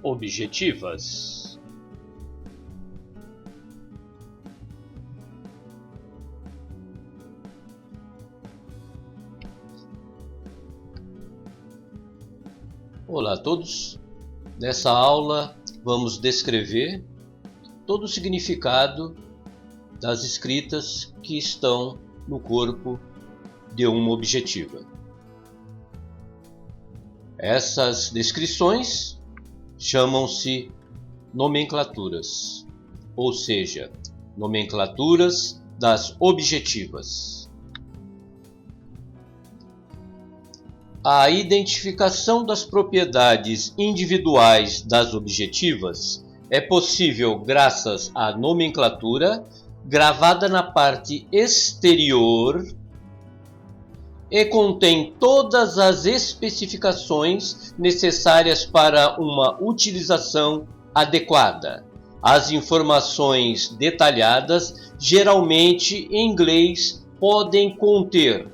Objetivas. Olá a todos. Nessa aula vamos descrever todo o significado das escritas que estão no corpo de uma objetiva. Essas descrições chamam-se nomenclaturas, ou seja, nomenclaturas das objetivas. A identificação das propriedades individuais das objetivas é possível graças à nomenclatura gravada na parte exterior e contém todas as especificações necessárias para uma utilização adequada. As informações detalhadas, geralmente em inglês, podem conter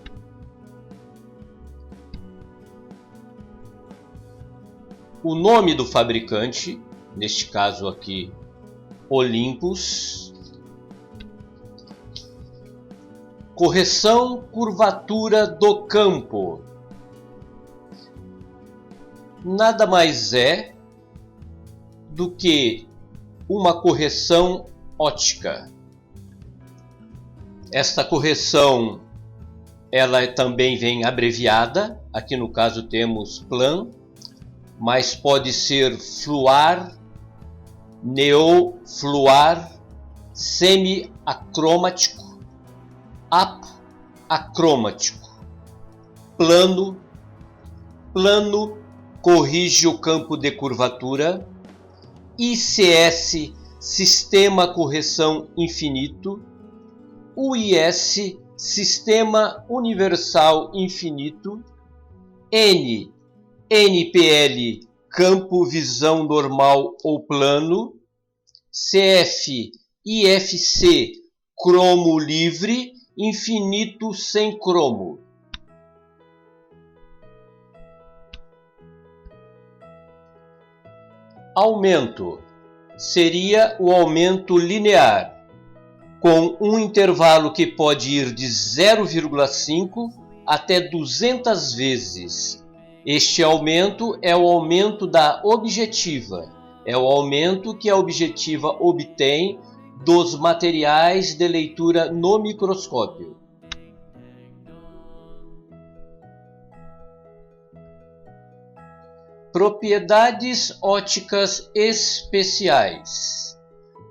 o nome do fabricante, neste caso aqui, Olympus, correção curvatura do campo. Nada mais é do que uma correção ótica. Esta correção, ela também vem abreviada, aqui no caso temos PLAN, mas pode ser fluar, neofluar, semi-acrômático, acrômático. Plano corrige o campo de curvatura. ICS, sistema correção infinito. UIS, sistema universal infinito. NPL, campo visão normal ou plano. CF, IFC, cromo livre, infinito sem cromo. Aumento seria o aumento linear, com um intervalo que pode ir de 0,5 até 200 vezes. Este aumento é o aumento da objetiva, é o aumento que a objetiva obtém dos materiais de leitura no microscópio. Propriedades óticas especiais.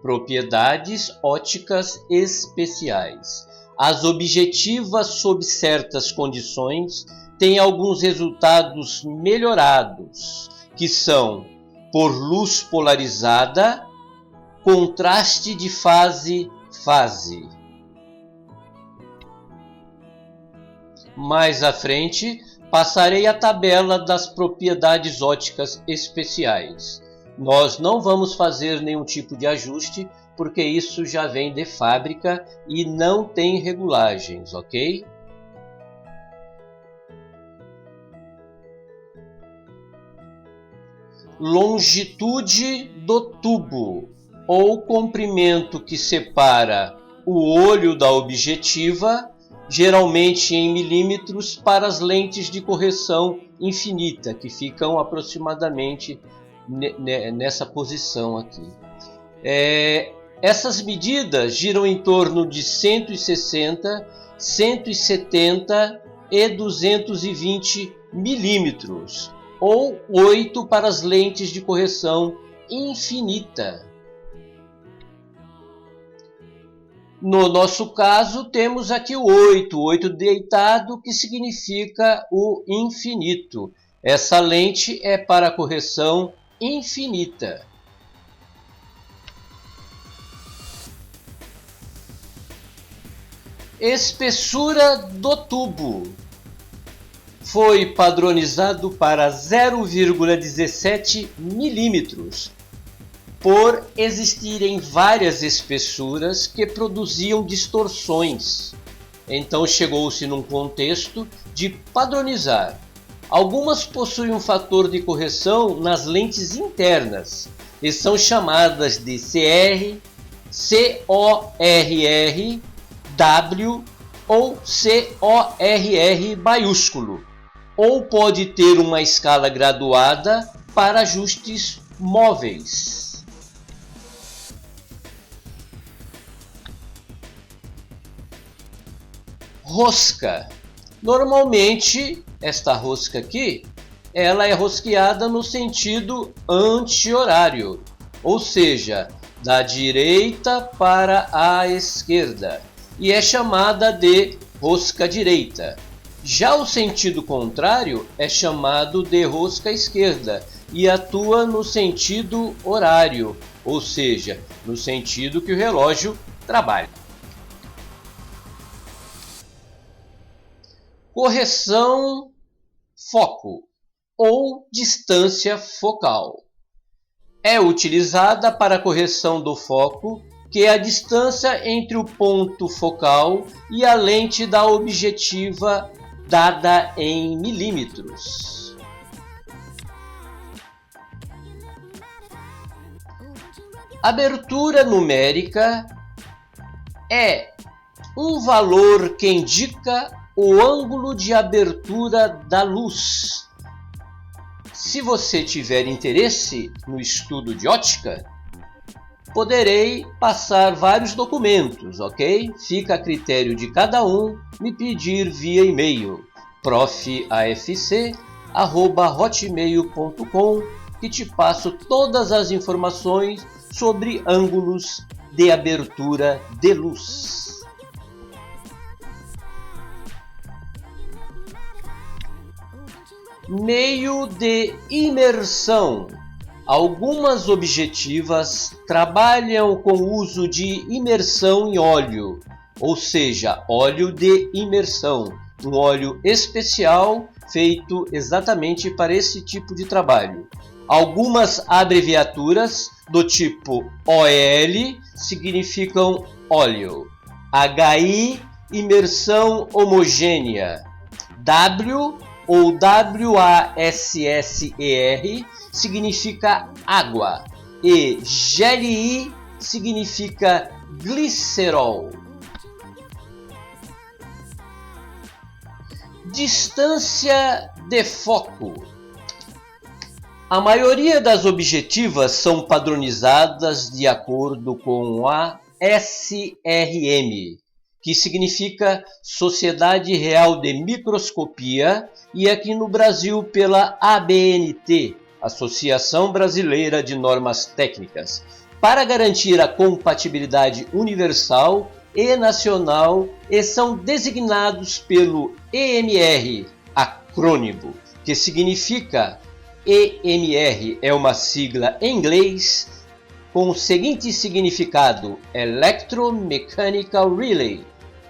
Propriedades óticas especiais. As objetivas sob certas condições têm alguns resultados melhorados, que são por luz polarizada, contraste de fase-fase. Mais à frente, passarei a tabela das propriedades óticas especiais. Nós não vamos fazer nenhum tipo de ajuste, porque isso já vem de fábrica e não tem regulagens, ok? Longitude do tubo, ou comprimento que separa o olho da objetiva, geralmente em milímetros, para as lentes de correção infinita, que ficam aproximadamente nessa posição aqui. Essas medidas giram em torno de 160, 170 e 220 milímetros, ou 8 para as lentes de correção infinita. No nosso caso, temos aqui o 8 deitado, que significa o infinito. Essa lente é para correção infinita. Espessura do tubo. Foi padronizado para 0,17 milímetros, por existirem várias espessuras que produziam distorções. Então chegou-se num contexto de padronizar. Algumas possuem um fator de correção nas lentes internas e são chamadas de CR, CORR, W ou CORR maiúsculo, ou pode ter uma escala graduada para ajustes móveis. Rosca. Normalmente, esta rosca aqui, ela é rosqueada no sentido anti-horário, ou seja, da direita para a esquerda, e é chamada de rosca direita. Já o sentido contrário é chamado de rosca esquerda e atua no sentido horário, ou seja, no sentido que o relógio trabalha. Correção foco ou distância focal. É utilizada para a correção do foco, que é a distância entre o ponto focal e a lente da objetiva dada em milímetros. Abertura numérica é um valor que indica o ângulo de abertura da luz. Se você tiver interesse no estudo de ótica, poderei passar vários documentos, ok? Fica a critério de cada um me pedir via e-mail profafc@hotmail.com, que te passo todas as informações sobre ângulos de abertura de luz. Meio de imersão. Algumas objetivas trabalham com o uso de imersão em óleo, ou seja, óleo de imersão, um óleo especial feito exatamente para esse tipo de trabalho. Algumas abreviaturas do tipo OL significam óleo, HI, imersão homogênea, W ou WASSER significa água e GLI significa glicerol. Distância de foco. A maioria das objetivas são padronizadas de acordo com a SRM, que significa Sociedade Real de Microscopia, e aqui no Brasil pela ABNT, Associação Brasileira de Normas Técnicas, para garantir a compatibilidade universal e nacional, e são designados pelo EMR, acrônimo, que significa EMR, é uma sigla em inglês com o seguinte significado: Electromechanical Relay,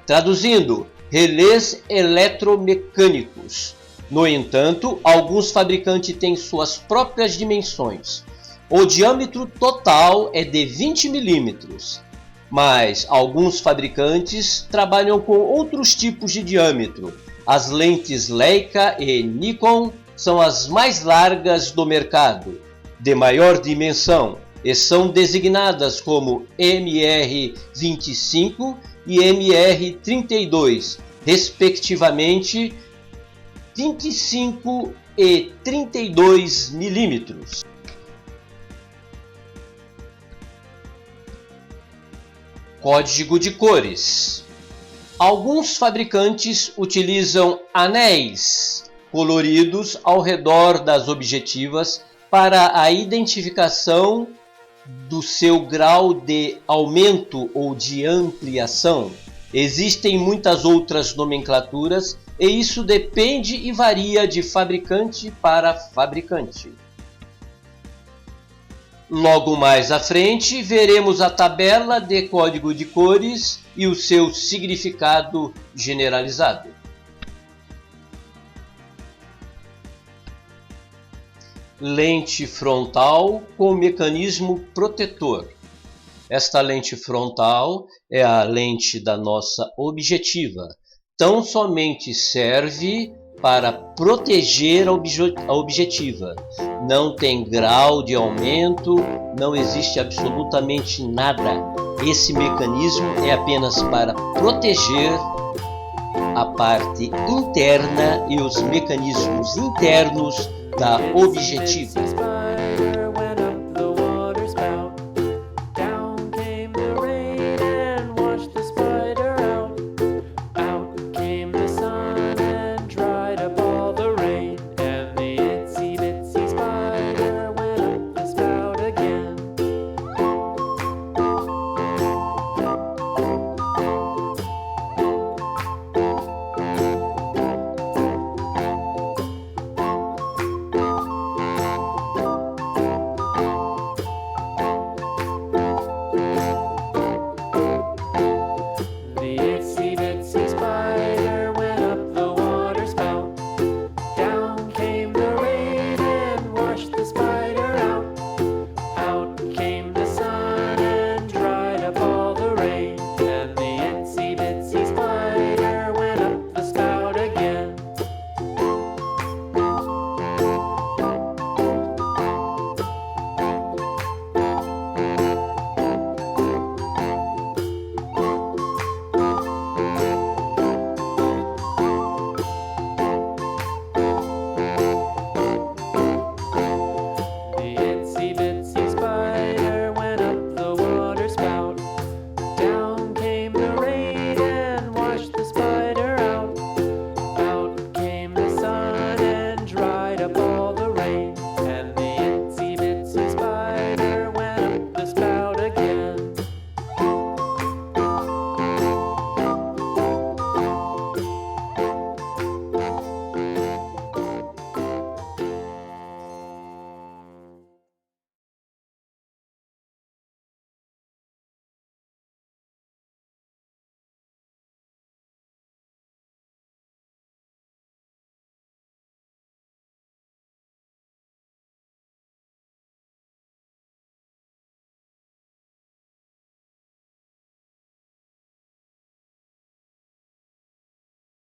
traduzindo, relés eletromecânicos. No entanto, alguns fabricantes têm suas próprias dimensões. O diâmetro total é de 20 milímetros, mas alguns fabricantes trabalham com outros tipos de diâmetro. As lentes Leica e Nikon são as mais largas do mercado, de maior dimensão, e são designadas como MR25 e MR32, respectivamente 25 e 32 milímetros. Código de cores. Alguns fabricantes utilizam anéis coloridos ao redor das objetivas para a identificação do seu grau de aumento ou de ampliação. Existem muitas outras nomenclaturas e isso depende e varia de fabricante para fabricante. Logo mais à frente, veremos a tabela de código de cores e o seu significado generalizado. Lente frontal com mecanismo protetor. Esta lente frontal é a lente da nossa objetiva. Tão somente serve para proteger a objetiva. Não tem grau de aumento, não existe absolutamente nada. Esse mecanismo é apenas para proteger a parte interna e os mecanismos internos da objetiva.